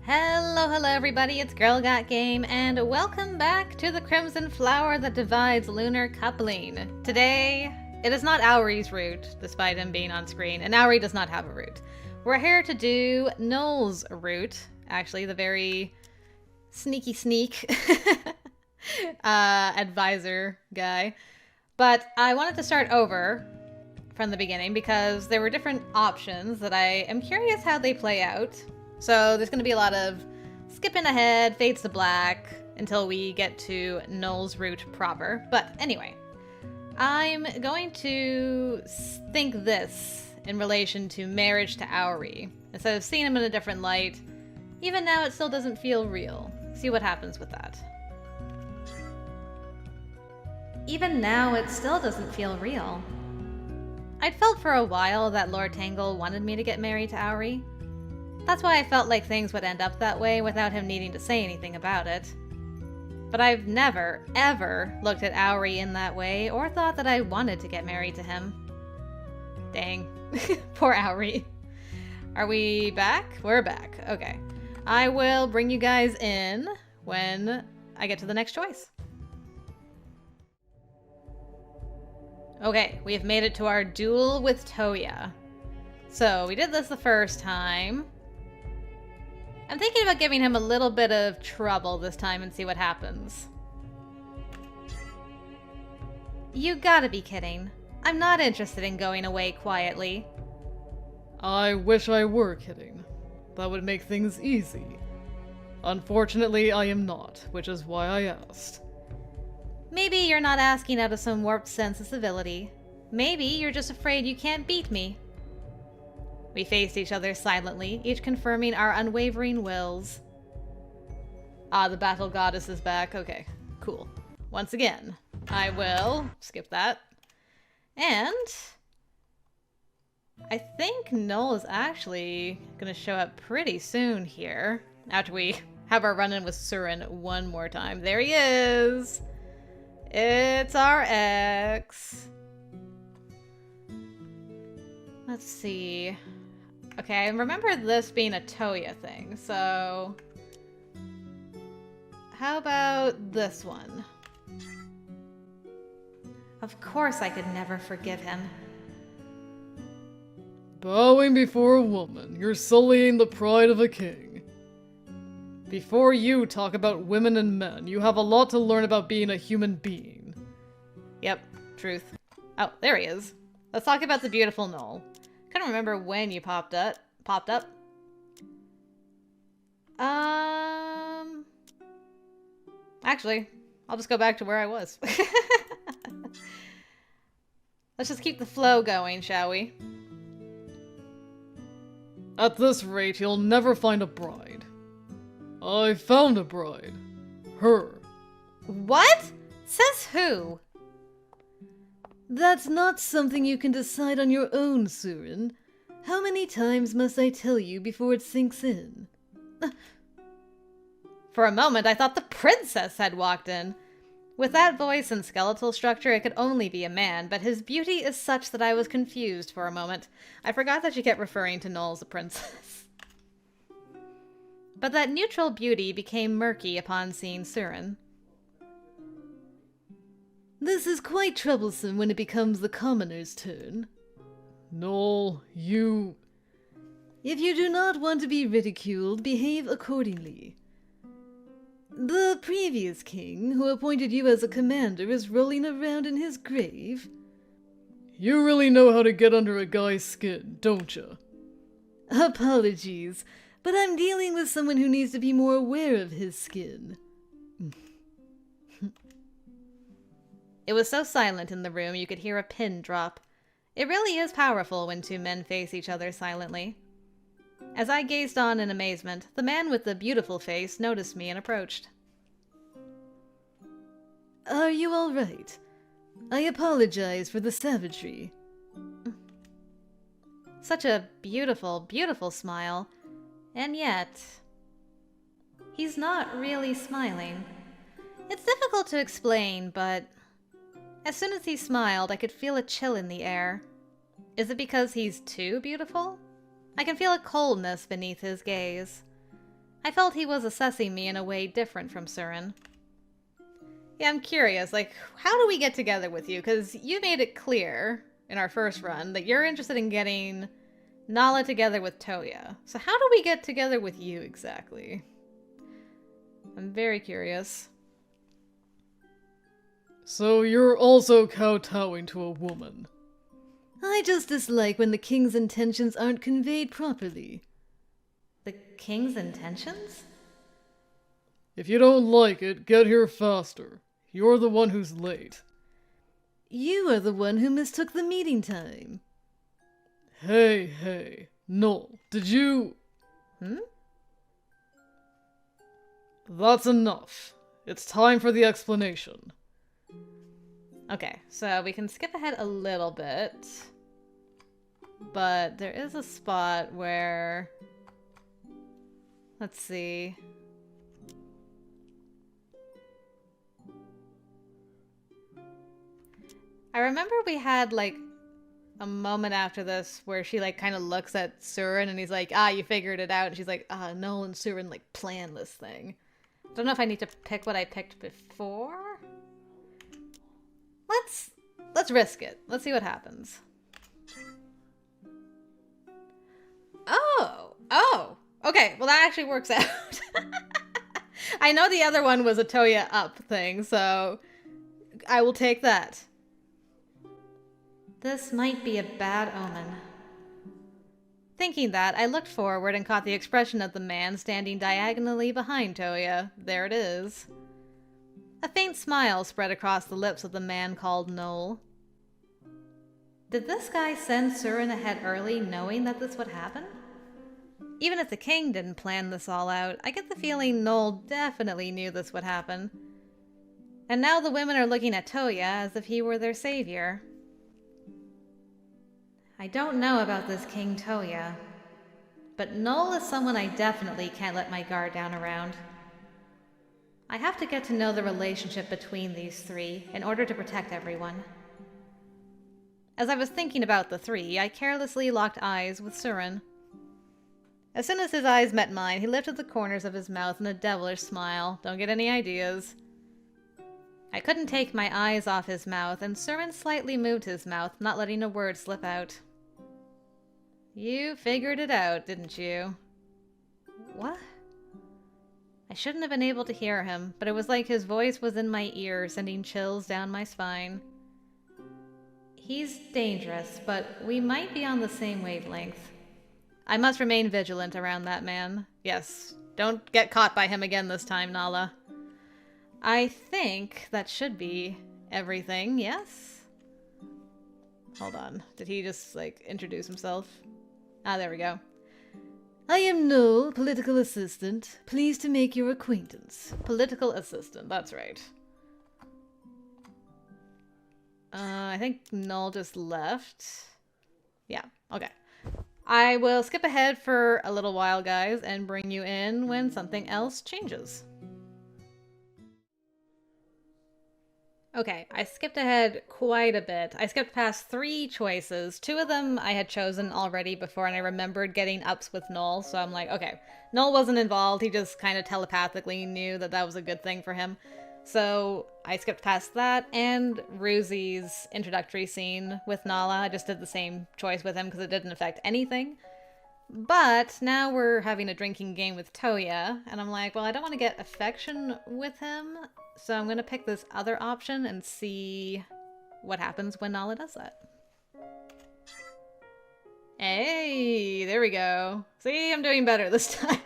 Hello everybody, it's GirlGotGame, and welcome back to the Crimson Flower that divides lunar coupling. Today, it is not Auri's route, despite him being on screen, and Auri does not have a route. We're here to do Nohl's route, actually the very sneak advisor guy. But I wanted to start over from the beginning because there were different options that I am curious how they play out. So there's going to be a lot of skipping ahead, fades to black, until we get to Nohl's route proper. But anyway, I'm going to think this in relation to marriage to Auri. Instead of seeing him in a different light, even now it still doesn't feel real. See what happens with that. Even now it still doesn't feel real. I'd felt for a while that Lord Tangle wanted me to get married to Auri. That's why I felt like things would end up that way without him needing to say anything about it. But I've never, ever looked at Auri in that way or thought that I wanted to get married to him. Dang. Poor Auri. Are we back? We're back. Okay. I will bring you guys in when I get to the next choice. Okay, we have made it to our duel with Toya. So we did this the first time. I'm thinking about giving him a little bit of trouble this time and see what happens. You gotta be kidding. I'm not interested in going away quietly. I wish I were kidding. That would make things easy. Unfortunately, I am not, which is why I asked. Maybe you're not asking out of some warped sense of civility. Maybe you're just afraid you can't beat me. We faced each other silently, each confirming our unwavering wills. Ah, the battle goddess is back. Okay, cool. Once again, I will skip that. And I think Nohl is actually going to show up pretty soon here, after we have our run-in with Surin one more time. There he is! It's our ex. Let's see. Okay, I remember this being a Toya thing, so how about this one? Of course I could never forgive him. Bowing before a woman, you're sullying the pride of a king. Before you talk about women and men, you have a lot to learn about being a human being. Yep, truth. Oh, there he is. Let's talk about the beautiful Nohl. Couldn't remember when you popped up. Actually, I'll just go back to where I was. Let's just keep the flow going, shall we? At this rate, you'll never find a bride. I found a bride. Her. What? Says who? That's not something you can decide on your own, Surin. How many times must I tell you before it sinks in? For a moment, I thought the princess had walked in. With that voice and skeletal structure, it could only be a man, but his beauty is such that I was confused for a moment. I forgot that she kept referring to Nohl as a princess. But that neutral beauty became murky upon seeing Surin. This is quite troublesome when it becomes the commoner's turn. Nohl, you... If you do not want to be ridiculed, behave accordingly. The previous king, who appointed you as a commander, is rolling around in his grave. You really know how to get under a guy's skin, don't you? Apologies, but I'm dealing with someone who needs to be more aware of his skin. It was so silent in the room you could hear a pin drop. It really is powerful when two men face each other silently. As I gazed on in amazement, the man with the beautiful face noticed me and approached. Are you all right? I apologize for the savagery. Such a beautiful, beautiful smile. And yet, he's not really smiling. It's difficult to explain, but as soon as he smiled, I could feel a chill in the air. Is it because he's too beautiful? I can feel a coldness beneath his gaze. I felt he was assessing me in a way different from Surin. Yeah, I'm curious, like, how do we get together with you? Because you made it clear in our first run that you're interested in getting Naala together with Toya. So how do we get together with you exactly? I'm very curious. So you're also kowtowing to a woman. I just dislike when the king's intentions aren't conveyed properly. The king's intentions? If you don't like it, get here faster. You're the one who's late. You are the one who mistook the meeting time. Hey, Nohl, did you... That's enough. It's time for the explanation. Okay, so we can skip ahead a little bit. But there is a spot where... Let's see. I remember we had, like, a moment after this where she, like, kind of looks at Surin and he's like, ah, you figured it out. And she's like, ah, Nohl and Surin, like, planned this thing. Don't know if I need to pick what I picked before. Let's risk it. Let's see what happens. Oh. Okay, well that actually works out. I know the other one was a Toya up thing, so I will take that. This might be a bad omen. Thinking that, I looked forward and caught the expression of the man standing diagonally behind Toya. There it is. A faint smile spread across the lips of the man called Nohl. Did this guy send Surin ahead early knowing that this would happen? Even if the king didn't plan this all out, I get the feeling Nohl definitely knew this would happen. And now the women are looking at Toya as if he were their savior. I don't know about this King Toya, but Nohl is someone I definitely can't let my guard down around. I have to get to know the relationship between these three in order to protect everyone. As I was thinking about the three, I carelessly locked eyes with Surin. As soon as his eyes met mine, he lifted the corners of his mouth in a devilish smile. Don't get any ideas. I couldn't take my eyes off his mouth, and Surin slightly moved his mouth, not letting a word slip out. You figured it out, didn't you? What? I shouldn't have been able to hear him, but it was like his voice was in my ear, sending chills down my spine. He's dangerous, but we might be on the same wavelength. I must remain vigilant around that man. Yes, don't get caught by him again this time, Naala. I think that should be everything, yes? Hold on. Did he just, like, introduce himself? Ah, there we go. I am Nohl, political assistant. Pleased to make your acquaintance. Political assistant, that's right. I think Nohl just left. Yeah, okay. I will skip ahead for a little while, guys, and bring you in when something else changes. Okay, I skipped ahead quite a bit. I skipped past 3 choices. 2 of them I had chosen already before, and I remembered getting ups with Nohl, so I'm like, okay, Nohl wasn't involved. He just kind of telepathically knew that that was a good thing for him. So I skipped past that, and Ruzi's introductory scene with Naala. I just did the same choice with him because it didn't affect anything. But now we're having a drinking game with Toya, and I'm like, well, I don't want to get affection with him, so I'm going to pick this other option and see what happens when Naala does that. Hey, there we go. See, I'm doing better this time.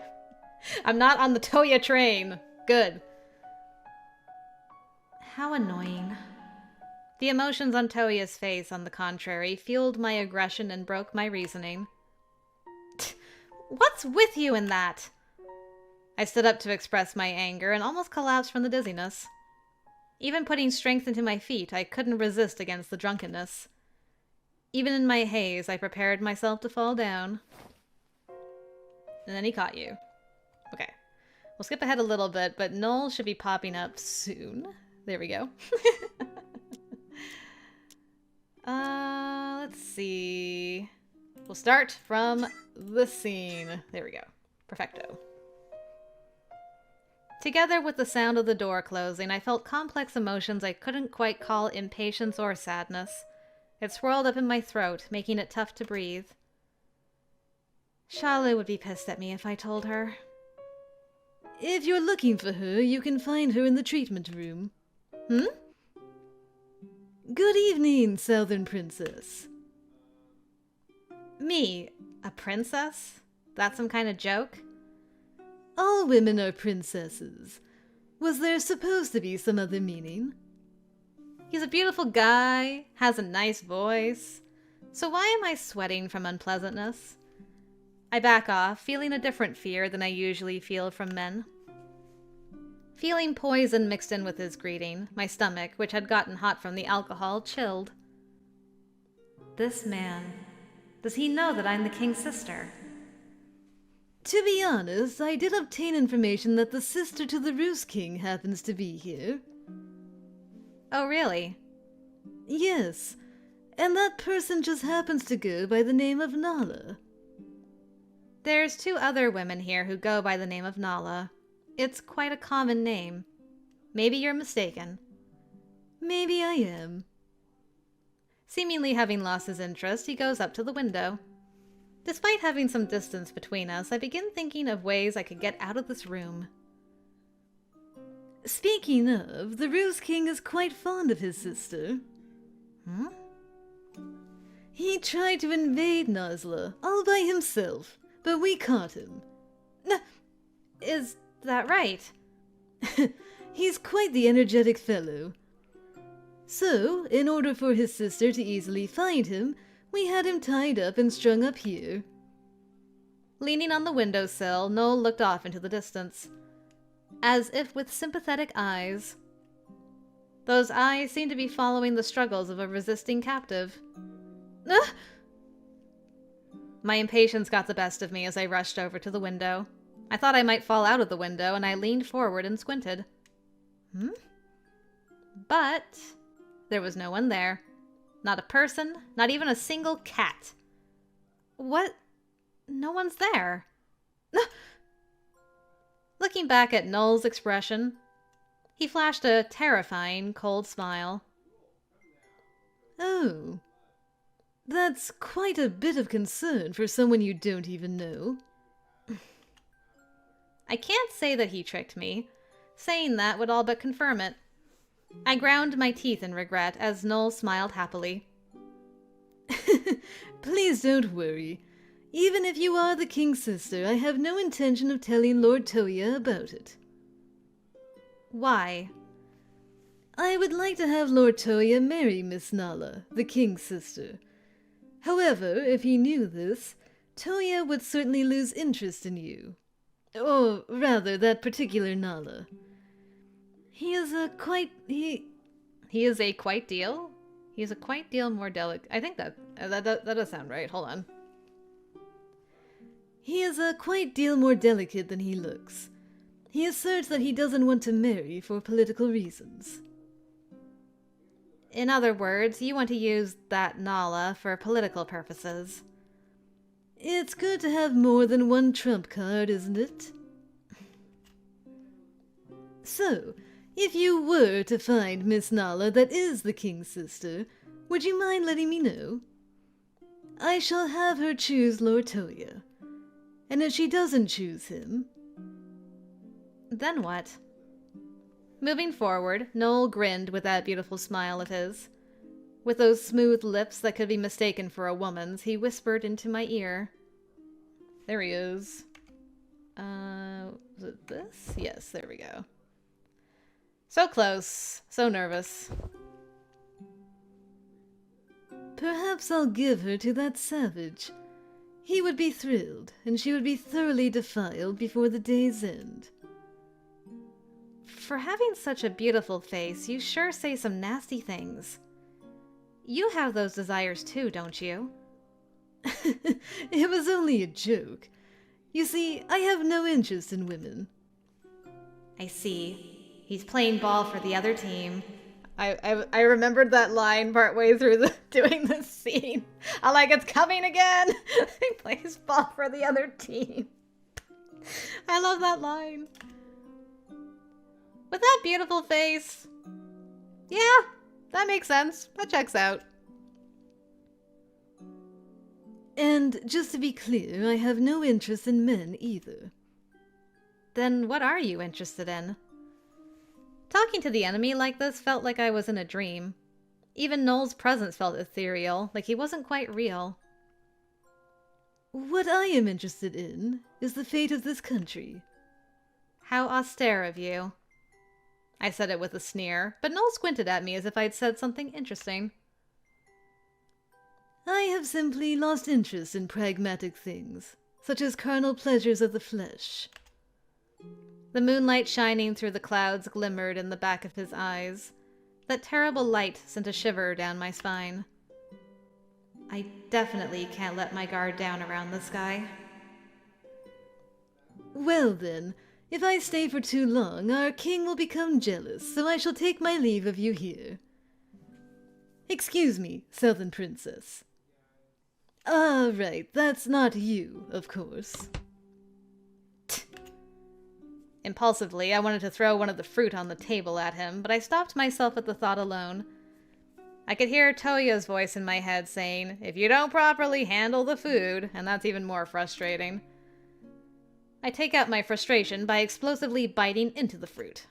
I'm not on the Toya train. Good. How annoying. The emotions on Toya's face, on the contrary, fueled my aggression and broke my reasoning. What's with you in that? I stood up to express my anger and almost collapsed from the dizziness. Even putting strength into my feet, I couldn't resist against the drunkenness. Even in my haze, I prepared myself to fall down. And then he caught you. Okay. We'll skip ahead a little bit, but Nohl should be popping up soon. There we go. Let's see. We'll start from the scene. There we go. Perfecto. Together with the sound of the door closing, I felt complex emotions I couldn't quite call impatience or sadness. It swirled up in my throat, making it tough to breathe. Charlotte would be pissed at me if I told her. If you're looking for her, you can find her in the treatment room. Good evening, Southern Princess. Me? A princess? That's some kind of joke? All women are princesses. Was there supposed to be some other meaning? He's a beautiful guy, has a nice voice. So why am I sweating from unpleasantness? I back off, feeling a different fear than I usually feel from men. Feeling poison mixed in with his greeting, my stomach, which had gotten hot from the alcohol, chilled. This man, does he know that I'm the king's sister? To be honest, I did obtain information that the sister to the Roos King happens to be here. Oh, really? Yes, and that person just happens to go by the name of Naala. There's 2 other women here who go by the name of Naala. It's quite a common name. Maybe you're mistaken. Maybe I am. Seemingly having lost his interest, he goes up to the window. Despite having some distance between us, I begin thinking of ways I could get out of this room. Speaking of, the Roos King is quite fond of his sister. He tried to invade Nasla, all by himself, but we caught him. Is that right? He's quite the energetic fellow. So, in order for his sister to easily find him, we had him tied up and strung up here. Leaning on the windowsill, Nohl looked off into the distance, as if with sympathetic eyes. Those eyes seemed to be following the struggles of a resisting captive. My impatience got the best of me as I rushed over to the window. I thought I might fall out of the window, and I leaned forward and squinted. But there was no one there. Not a person, not even a single cat. What? No one's there. Looking back at Nohl's expression, he flashed a terrifying, cold smile. Oh, that's quite a bit of concern for someone you don't even know. I can't say that he tricked me. Saying that would all but confirm it. I ground my teeth in regret as Nohl smiled happily. Please don't worry. Even if you are the king's sister, I have no intention of telling Lord Toya about it. Why? I would like to have Lord Toya marry Miss Naala, the king's sister. However, if he knew this, Toya would certainly lose interest in you. Or rather, that particular Naala. He is a quite deal? He's a quite deal more delicate. I think that does sound right. Hold on. He is a quite deal more delicate than he looks. He asserts that he doesn't want to marry for political reasons. In other words, you want to use that Naala for political purposes. It's good to have more than one trump card, isn't it? So, if you were to find Miss Naala that is the king's sister, would you mind letting me know? I shall have her choose Lord Toya. And if she doesn't choose him... Then what? Moving forward, Nohl grinned with that beautiful smile of his. With those smooth lips that could be mistaken for a woman's, he whispered into my ear. There he is. Was it this? Yes, there we go. So close. So nervous. Perhaps I'll give her to that savage. He would be thrilled, and she would be thoroughly defiled before the day's end. For having such a beautiful face, you sure say some nasty things. You have those desires too, don't you? It was only a joke. You see, I have no interest in women. I see. He's playing ball for the other team. I remembered that line partway through doing this scene. I like it's coming again. He plays ball for the other team. I love that line. With that beautiful face. Yeah, that makes sense. That checks out. And just to be clear, I have no interest in men either. Then what are you interested in? Talking to the enemy like this felt like I was in a dream. Even Nohl's presence felt ethereal, like he wasn't quite real. What I am interested in is the fate of this country. How austere of you. I said it with a sneer, but Nohl squinted at me as if I'd said something interesting. I have simply lost interest in pragmatic things, such as carnal pleasures of the flesh. The moonlight shining through the clouds glimmered in the back of his eyes. That terrible light sent a shiver down my spine. I definitely can't let my guard down around this guy. Well then, if I stay for too long, our king will become jealous, so I shall take my leave of you here. Excuse me, Southern Princess. Ah, right, that's not you, of course. Impulsively, I wanted to throw one of the fruit on the table at him, but I stopped myself at the thought alone. I could hear Toya's voice in my head saying, "If you don't properly handle the food," and that's even more frustrating. I take out my frustration by explosively biting into the fruit.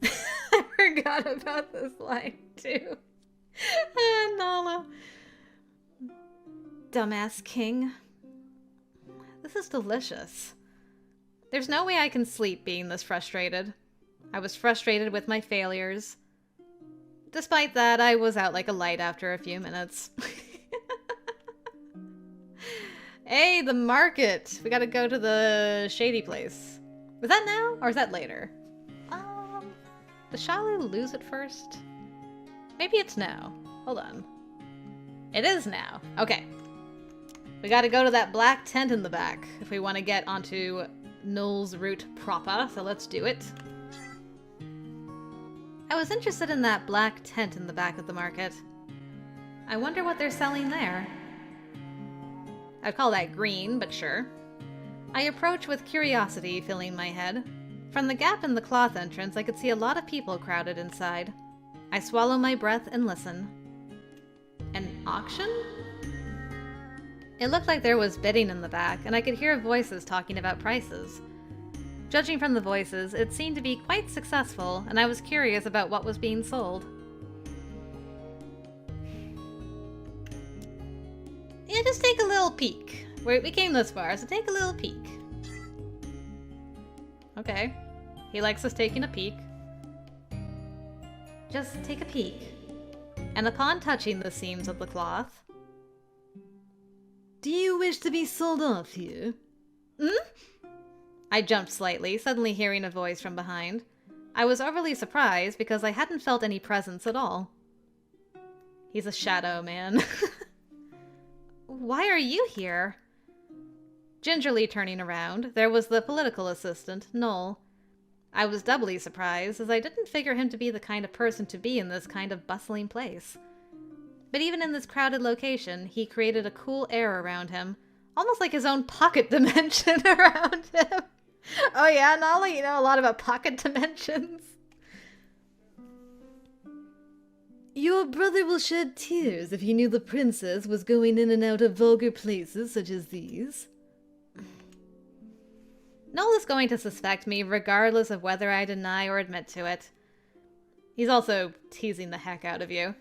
I forgot about this line, too. Naala. Dumbass king. This is delicious. There's no way I can sleep being this frustrated. I was frustrated with my failures. Despite that, I was out like a light after a few minutes. Hey, the market! We gotta go to the shady place. Was that now, or is that later? Does Shalu lose it first? Maybe it's now. Hold on. It is now. Okay. We gotta go to that black tent in the back if we want to get onto Nohl's route proper, so let's do it. I was interested in that black tent in the back of the market. I wonder what they're selling there. I'd call that green, but sure. I approach with curiosity filling my head. From the gap in the cloth entrance, I could see a lot of people crowded inside. I swallow my breath and listen. An auction? It looked like there was bidding in the back, and I could hear voices talking about prices. Judging from the voices, it seemed to be quite successful, and I was curious about what was being sold. Yeah, just take a little peek. We came this far, so take a little peek. Okay. He likes us taking a peek. Just take a peek. And upon touching the seams of the cloth... Do you wish to be sold off here? I jumped slightly, suddenly hearing a voice from behind. I was overly surprised because I hadn't felt any presence at all. He's a shadow man. Why are you here? Gingerly turning around, there was the political assistant, Nohl. I was doubly surprised, as I didn't figure him to be the kind of person to be in this kind of bustling place. But even in this crowded location, he created a cool air around him, almost like his own pocket dimension around him. Oh yeah, Naala, you know a lot about pocket dimensions. Your brother will shed tears if he knew the princess was going in and out of vulgar places such as these. Nohl is going to suspect me regardless of whether I deny or admit to it. He's also teasing the heck out of you.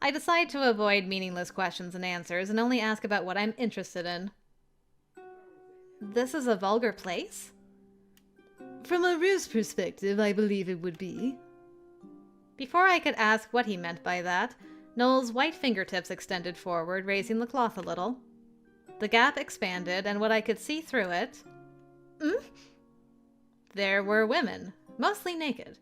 I decide to avoid meaningless questions and answers and only ask about what I'm interested in. This is a vulgar place? From a ruse perspective, I believe it would be. Before I could ask what he meant by that, Nohl's white fingertips extended forward, raising the cloth a little. The gap expanded, and what I could see through it... There were women, mostly naked.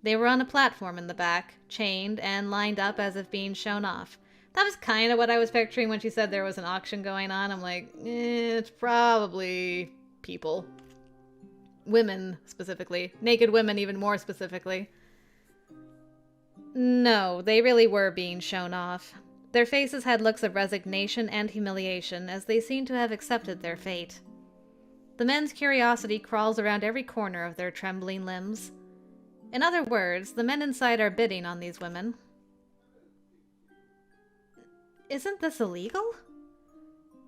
They were on a platform in the back, chained and lined up as if being shown off. That was kind of what I was picturing when she said there was an auction going on. I'm like, it's probably people. Women, specifically. Naked women, even more specifically. No, they really were being shown off. Their faces had looks of resignation and humiliation, as they seemed to have accepted their fate. The men's curiosity crawls around every corner of their trembling limbs. In other words, the men inside are bidding on these women. Isn't this illegal?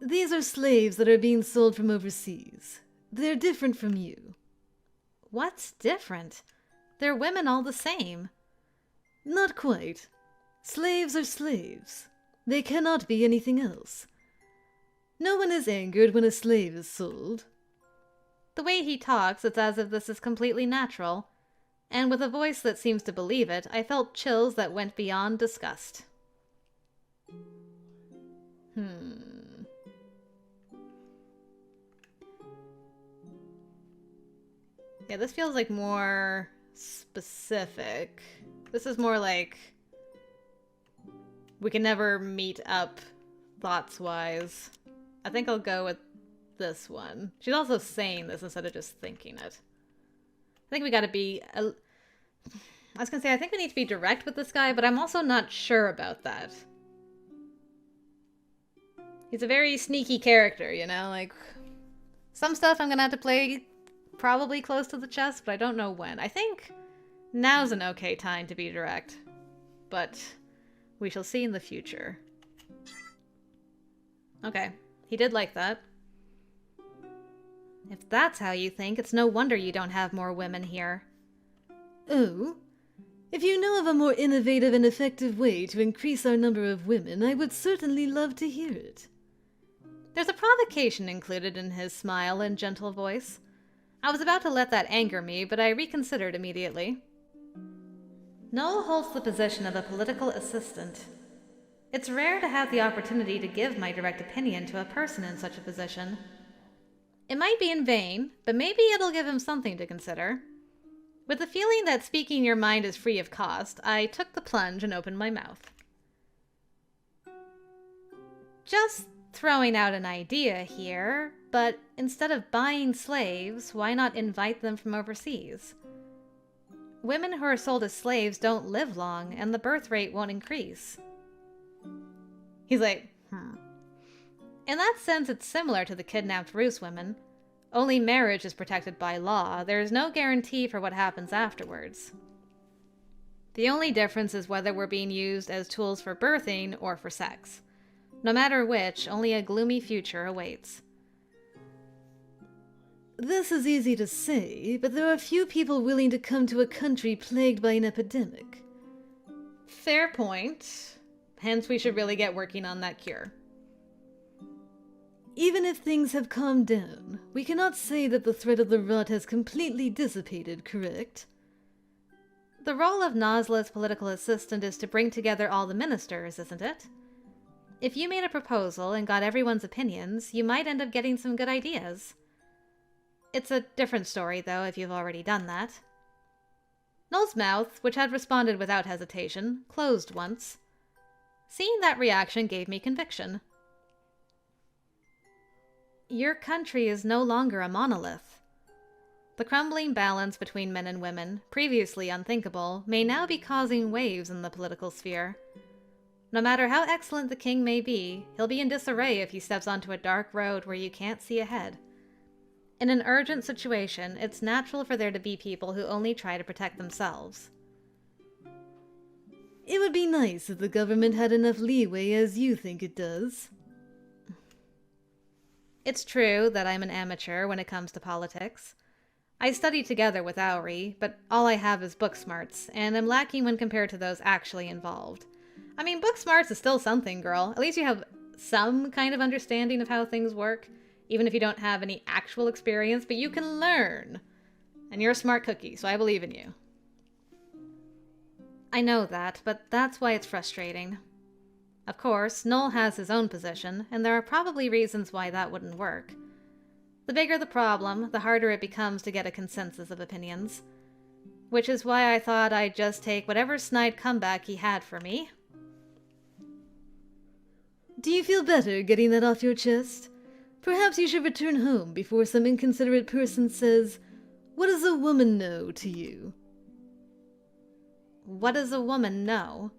These are slaves that are being sold from overseas. They're different from you. What's different? They're women all the same. Not quite. Slaves are slaves. They cannot be anything else. No one is angered when a slave is sold. The way he talks, it's as if this is completely natural. And with a voice that seems to believe it, I felt chills that went beyond disgust. Yeah, this feels like more specific. This is more like we can never meet up thoughts-wise. I think I'll go with this one. She's also saying this instead of just thinking it. I think we gotta be... I was gonna say, I think we need to be direct with this guy, but I'm also not sure about that. He's a very sneaky character, you know? Like, some stuff I'm gonna have to play probably close to the chest, but I don't know when. I think now's an okay time to be direct, but we shall see in the future. Okay, he did like that. If that's how you think, it's no wonder you don't have more women here. Oh? If you know of a more innovative and effective way to increase our number of women, I would certainly love to hear it. There's a provocation included in his smile and gentle voice. I was about to let that anger me, but I reconsidered immediately. Nohl holds the position of a political assistant. It's rare to have the opportunity to give my direct opinion to a person in such a position. It might be in vain, but maybe it'll give him something to consider. With the feeling that speaking your mind is free of cost, I took the plunge and opened my mouth. Just throwing out an idea here, but instead of buying slaves, why not invite them from overseas? Women who are sold as slaves don't live long, and the birth rate won't increase. He's like, In that sense, it's similar to the kidnapped Rus women. Only marriage is protected by law. There is no guarantee for what happens afterwards. The only difference is whether we're being used as tools for birthing or for sex. No matter which, only a gloomy future awaits. This is easy to say, but there are few people willing to come to a country plagued by an epidemic. Fair point. Hence, we should really get working on that cure. Even if things have calmed down, we cannot say that the threat of the rot has completely dissipated, correct? The role of Nasla's political assistant is to bring together all the ministers, isn't it? If you made a proposal and got everyone's opinions, you might end up getting some good ideas. It's a different story, though, if you've already done that. Nohl's mouth, which had responded without hesitation, closed once. Seeing that reaction gave me conviction. Your country is no longer a monolith. The crumbling balance between men and women, previously unthinkable, may now be causing waves in the political sphere. No matter how excellent the king may be, he'll be in disarray if he steps onto a dark road where you can't see ahead. In an urgent situation, it's natural for there to be people who only try to protect themselves. It would be nice if the government had enough leeway as you think it does. It's true that I'm an amateur when it comes to politics. I study together with Auri, but all I have is book smarts, and I'm lacking when compared to those actually involved. I mean, book smarts is still something, girl. At least you have some kind of understanding of how things work, even if you don't have any actual experience, but you can learn. And you're a smart cookie, so I believe in you. I know that, but that's why it's frustrating. Of course, Nohl has his own position, and there are probably reasons why that wouldn't work. The bigger the problem, the harder it becomes to get a consensus of opinions. Which is why I thought I'd just take whatever snide comeback he had for me. Do you feel better getting that off your chest? Perhaps you should return home before some inconsiderate person says, "What does a woman know?" to you. What does a woman know?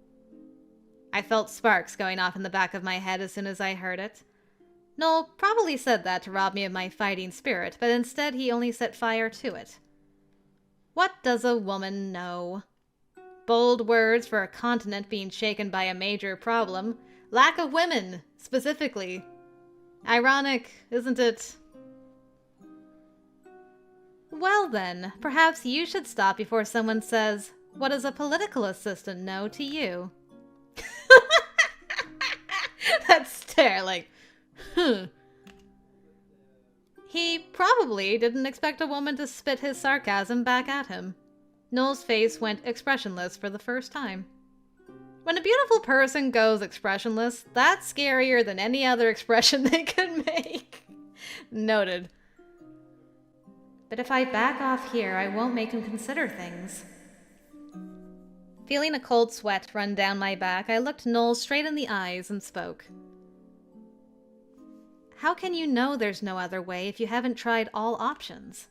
I felt sparks going off in the back of my head as soon as I heard it. Nohl probably said that to rob me of my fighting spirit, but instead he only set fire to it. What does a woman know? Bold words for a continent being shaken by a major problem. Lack of women, specifically. Ironic, isn't it? Well then, perhaps you should stop before someone says, "What does a political assistant know to you?" That stare, like, He probably didn't expect a woman to spit his sarcasm back at him. Nohl's face went expressionless for the first time. When a beautiful person goes expressionless, that's scarier than any other expression they could make. Noted. But if I back off here, I won't make him consider things. Feeling a cold sweat run down my back, I looked Nohl straight in the eyes and spoke. How can you know there's no other way if you haven't tried all options?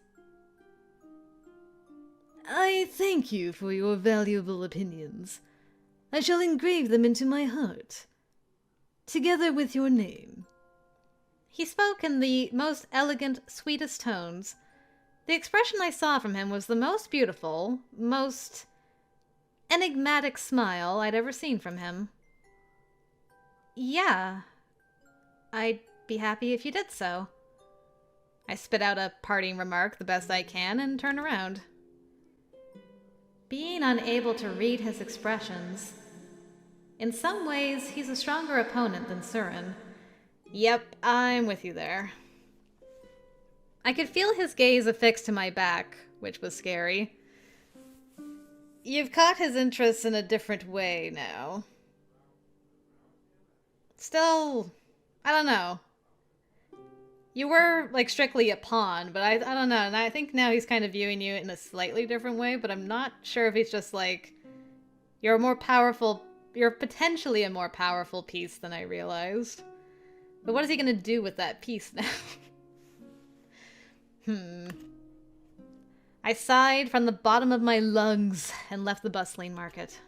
I thank you for your valuable opinions. I shall engrave them into my heart, together with your name. He spoke in the most elegant, sweetest tones. The expression I saw from him was the most beautiful, most enigmatic smile I'd ever seen from him. Yeah, I'd be happy if you did so. I spit out a parting remark the best I can and turn around. Being unable to read his expressions. In some ways, he's a stronger opponent than Surin. Yep, I'm with you there. I could feel his gaze affixed to my back, which was scary. You've caught his interest in a different way now. Still, I don't know. You were, like, strictly a pawn, but I don't know. And I think now he's kind of viewing you in a slightly different way, but I'm not sure if he's just like, you're potentially a more powerful piece than I realized. But what is he going to do with that piece now? I sighed from the bottom of my lungs and left the bustling market.